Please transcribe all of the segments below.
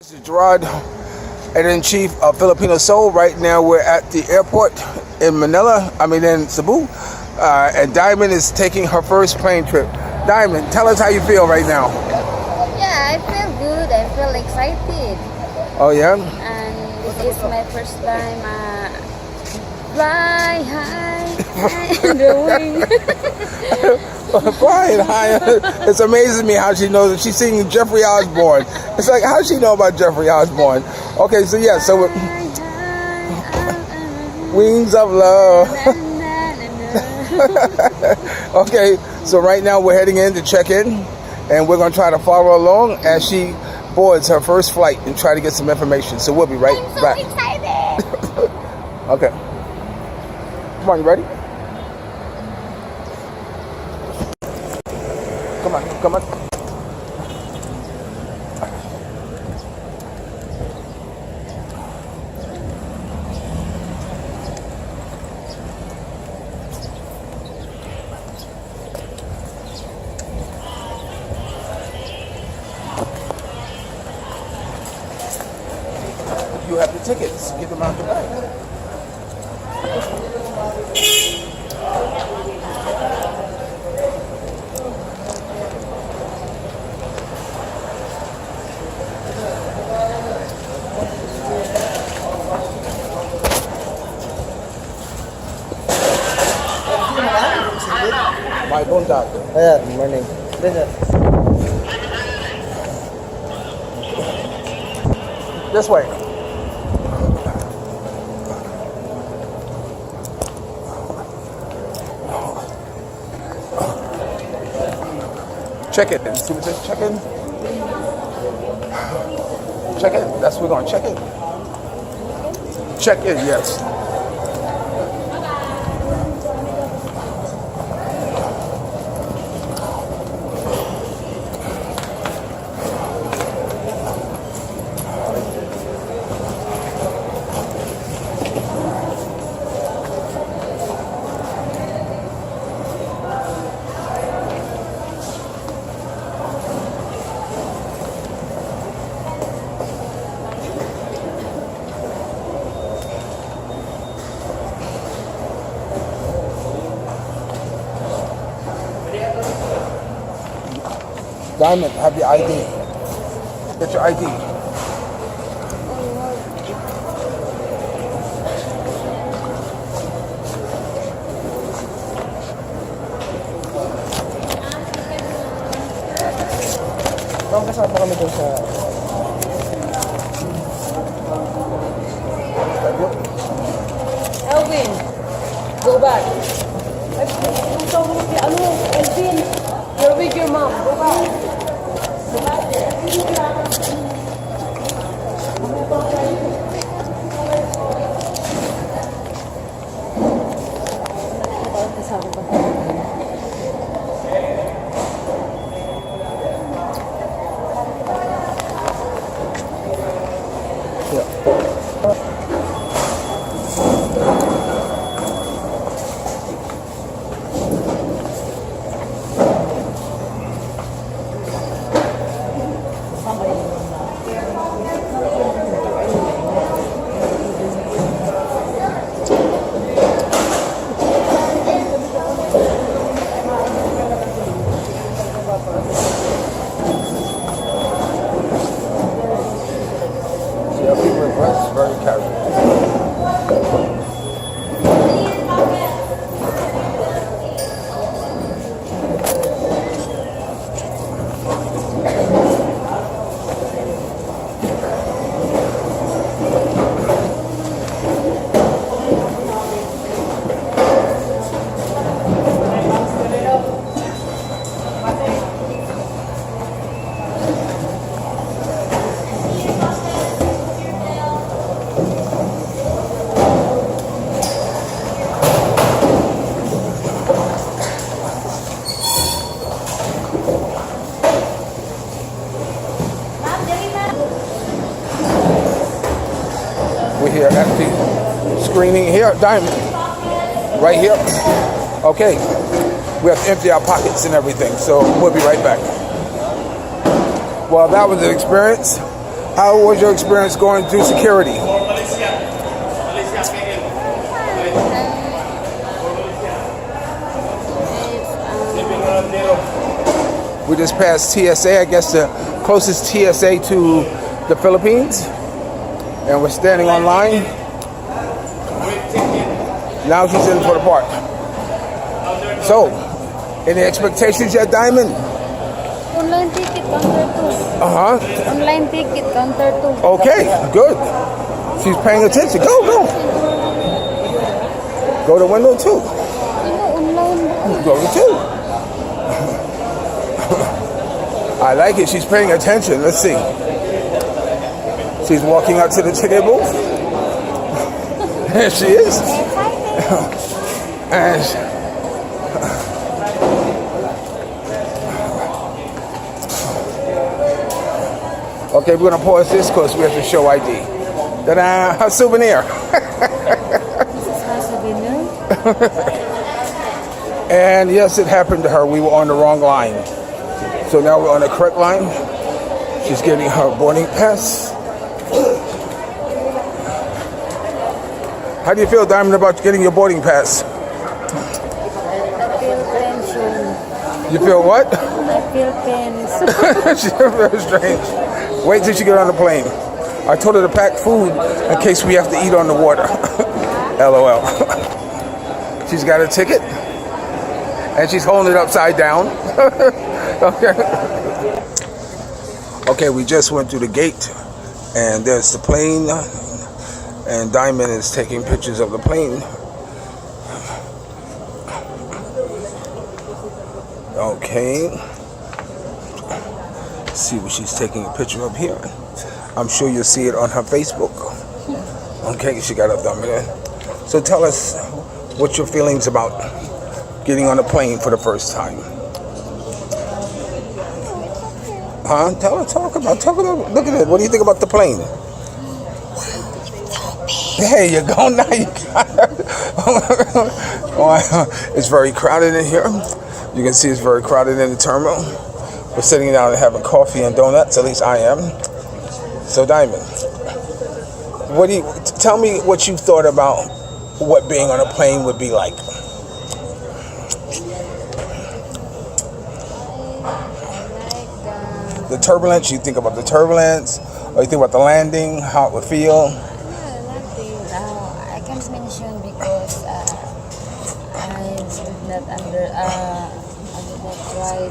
This is Gerard, editor-in-chief of Filipino Soul. Right now we're at the airport in in Cebu, and Diamond is taking her first plane trip. Diamond, tell us how you feel right now. Yeah, I feel good. I feel excited. Oh yeah? And this is my first time fly high in the wing. Flying high. It's amazing me how she knows it. She's singing Jeffrey Osborne. It's like, how does she know about Jeffrey Osborne? Okay, so yeah, so Wings of Love. Okay, so right now we're heading in to check in, and we're going to try to follow along as she boards her first flight and try to get some information. So we'll be right back. I'm so excited. Okay. Come on, you ready? Come on. You have the tickets. Get them out the bag. My bone doctor. Good morning. This way. Check it. See what it says? Check in. Check in. That's what we're going to check in. Check in, yes. Diamond, have your ID. Get your ID. Bang kasama kami doon sa... Elvin, go back. Elvin, you're with your mom. Go back. Very casual. We're here at the screening here, Diamond, right here. Okay, we have to empty our pockets and everything, so we'll be right back. Well, that was an experience. How was your experience going through security? We just passed TSA, I guess the closest TSA to the Philippines, and we're standing online. Now she's in for the park. So, any expectations yet, Diamond? Online ticket counter 2. Online ticket counter 2. Okay, good. She's paying attention. Go. Go to window 2. Online. Go to 2. I like it. She's paying attention. Let's see. She's walking up to the ticket booth. There she is. And okay, we're gonna pause this because we have to show ID. Ta-da! A souvenir. This is her souvenir. And yes, it happened to her. We were on the wrong line. So now we're on the correct line. She's getting her boarding pass. How do you feel, Diamond, about getting your boarding pass? I feel tension. You feel what? I feel tense. She's very strange. Wait till she get on the plane. I told her to pack food in case we have to eat on the water. LOL. She's got a ticket. And she's holding it upside down. Okay, we just went through the gate. And there's the plane. And Diamond is taking pictures of the plane. Okay. Let's see what she's taking a picture of here. I'm sure you'll see it on her Facebook. Okay, she got a thumb in it. So tell us what your feelings about getting on a plane for the first time. Talk about, look at it. What do you think about the plane? There you go, now you got it. It's very crowded in here. You can see it's very crowded in the terminal. We're sitting down and having coffee and donuts, at least I am. So Diamond, tell me what you thought about what being on a plane would be like. The turbulence, you think about the turbulence, or you think about the landing, how it would feel? I can't mention because I did not try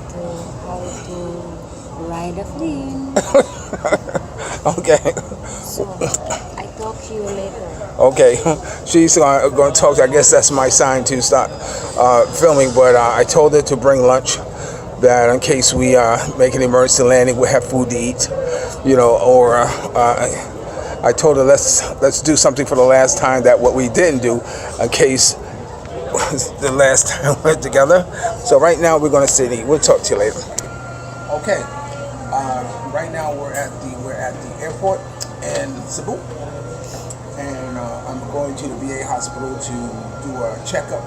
how to ride a plane. Okay. So I talk to you later. Okay. She's going to talk. I guess that's my sign to stop filming. But I told her to bring lunch. That in case we make an emergency landing, we have food to eat. You know, or I told her let's do something for the last time that what we didn't do in case the last time we're together. So right now we're going to sit and eat. We'll talk to you later. Okay. Right now we're at the airport in Cebu, and I'm going to the VA hospital to do a checkup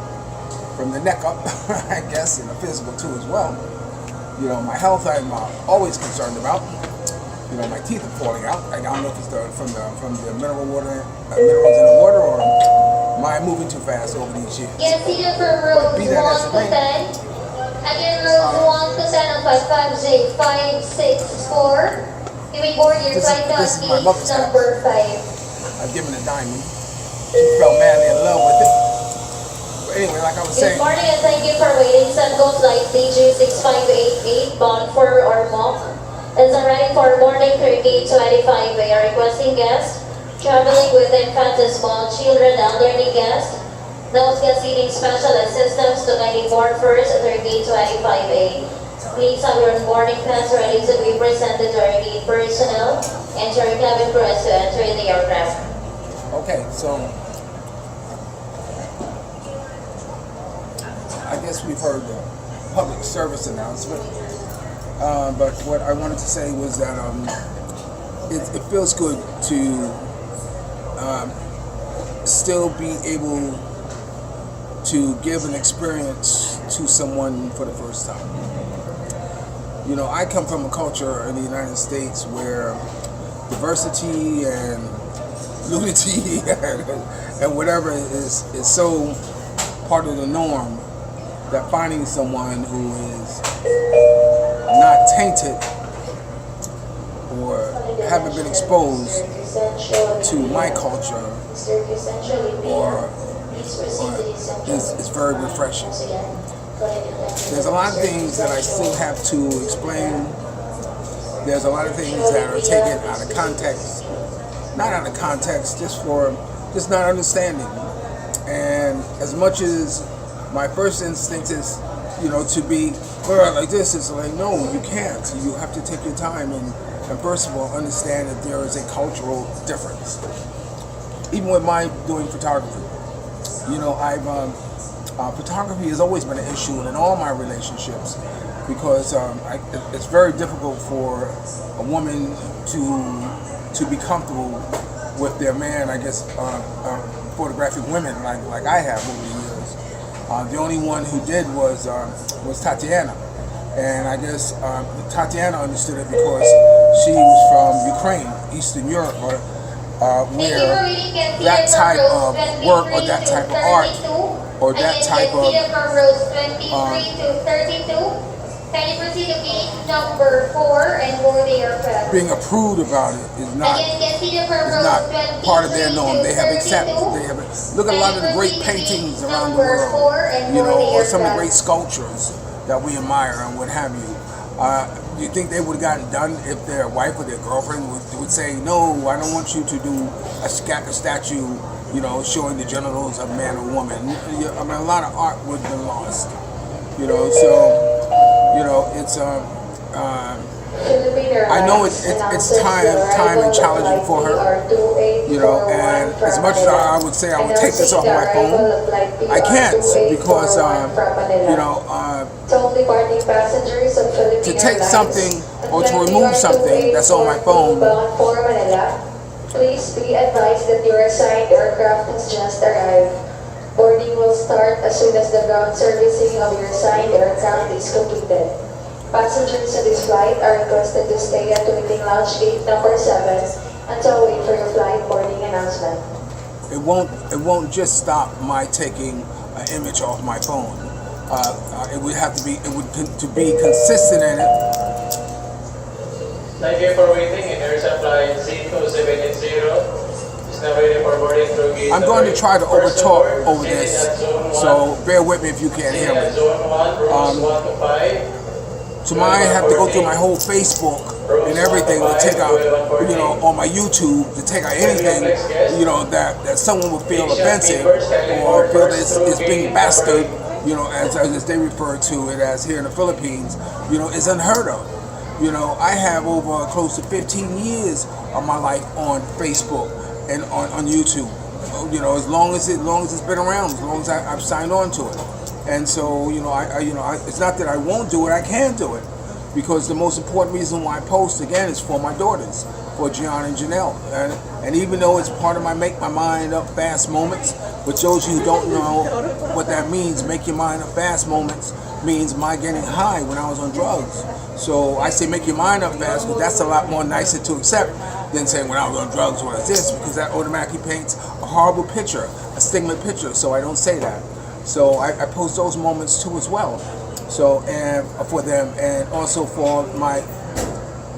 from the neck up, I guess, and a physical too as well. You know, my health I'm always concerned about. You know, my teeth are falling out. I don't know if it's from the minerals in the water, or am I moving too fast over these years? Get seated for rows 1 to 10. Again, rows 1 to 10 on 55664. You may board your flight on gate number 5. I've given a Diamond. She felt madly in love with it. But anyway, like I was saying. Good morning and thank you for waiting. Sungo flight DG6588 bound for Ormoc is arriving for boarding through gate 25. We are requesting guests traveling with infants and small children, elderly guests, those guest seating special assistance to kindly board first through gate 25A. Please have your boarding pass ready to be presented to our gate personnel and to our cabin crew as to enter the aircraft. Okay, so I guess we've heard the public service announcement, but what I wanted to say was that it feels good to still be able to give an experience to someone for the first time. You know, I come from a culture in the United States where diversity and unity and whatever is so part of the norm that finding someone who is not tainted or haven't been exposed to my culture or is very refreshing. There's a lot of things that I still have to explain. There's a lot of things that are taken out of context. Not out of context, just not understanding. And as much as my first instinct is, to be like this, it's like, no, you can't. You have to take your time and first of all, understand that there is a cultural difference. Even with my doing photography, photography has always been an issue in all my relationships because it's very difficult for a woman to be comfortable with their man, I guess, photographing women like I have over the years. The only one who did was Tatiana. And I guess Tatiana understood it because she was from Ukraine, Eastern Europe, where that type of work or that type of art or that type of being approved about it is not part of their norm. They have accepted. Look at a lot of the great paintings around the world, or some of the great sculptures that we admire and what have you. Do you think they would have gotten done if their wife or their girlfriend would say, no, I don't want you to do a statue, showing the genitals of man or woman? I mean, a lot of art would have been lost. It's I know it's time and challenging for her, and as much as I would say I would take this off my phone, I can't because, to take something or to remove something that's on my phone. Please be advised that your assigned aircraft has just arrived. Boarding will start as soon as the ground servicing of your assigned aircraft is completed. Passengers on this flight are requested to stay at waiting lounge gate number 7 until wait for your flight boarding announcement. It won't just stop my taking an image off my phone. It would have to be to be consistent in it. Thank you for waiting. In Air Supply C2780 is now ready for boarding through gate. I'm going to try to overtalk over this, so bear with me if you can't hear me. I have to go through my whole Facebook and everything to take out, on my YouTube to take out anything, that someone would feel offensive or feel it's being bastard, as they refer to it as here in the Philippines, is unheard of. I have over close to 15 years of my life on Facebook and on YouTube. As long as it's been around, as long as I've signed on to it. And so, it's not that I won't do it, I can do it. Because the most important reason why I post, again, is for my daughters, for Gerard and Janelle. And even though it's part of my make my mind up fast moments, which those of you who don't know what that means, make your mind up fast moments, means my getting high when I was on drugs. So I say make your mind up fast, because that's a lot more nicer to accept than saying when I was on drugs, what is this? Because that automatically paints a horrible picture, a stigma picture, so I don't say that. So I post those moments too as well. So, and for them, and also for my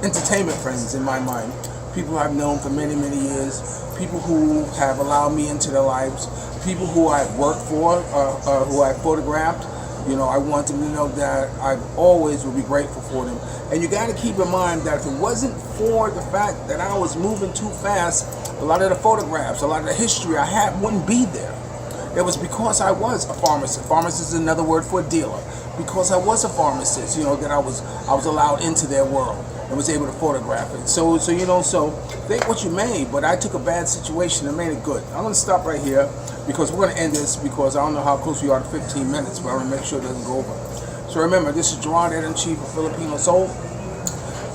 entertainment friends in my mind, people I've known for many, many years, people who have allowed me into their lives, people who I've worked for, who I've photographed. I want them to know that I always will be grateful for them. And you got to keep in mind that if it wasn't for the fact that I was moving too fast, a lot of the photographs, a lot of the history I had wouldn't be there. It was because I was a pharmacist. Pharmacist is another word for a dealer. Because I was a pharmacist, that I was allowed into their world and was able to photograph it. So think what you may, but I took a bad situation and made it good. I'm going to stop right here because we're going to end this because I don't know how close we are to 15 minutes, but I want to make sure it doesn't go over. So remember, this is Gerard, Editor-in-Chief of Filipino Soul.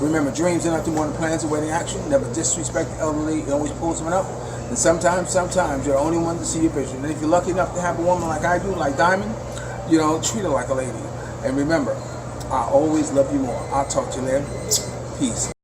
Remember, dreams are nothing more than plans awaiting action. Never disrespect the elderly. You always pull someone up. And sometimes you're the only one to see your vision. And if you're lucky enough to have a woman like I do, like Diamond, treat her like a lady. And remember, I always love you more. I'll talk to you later. Peace.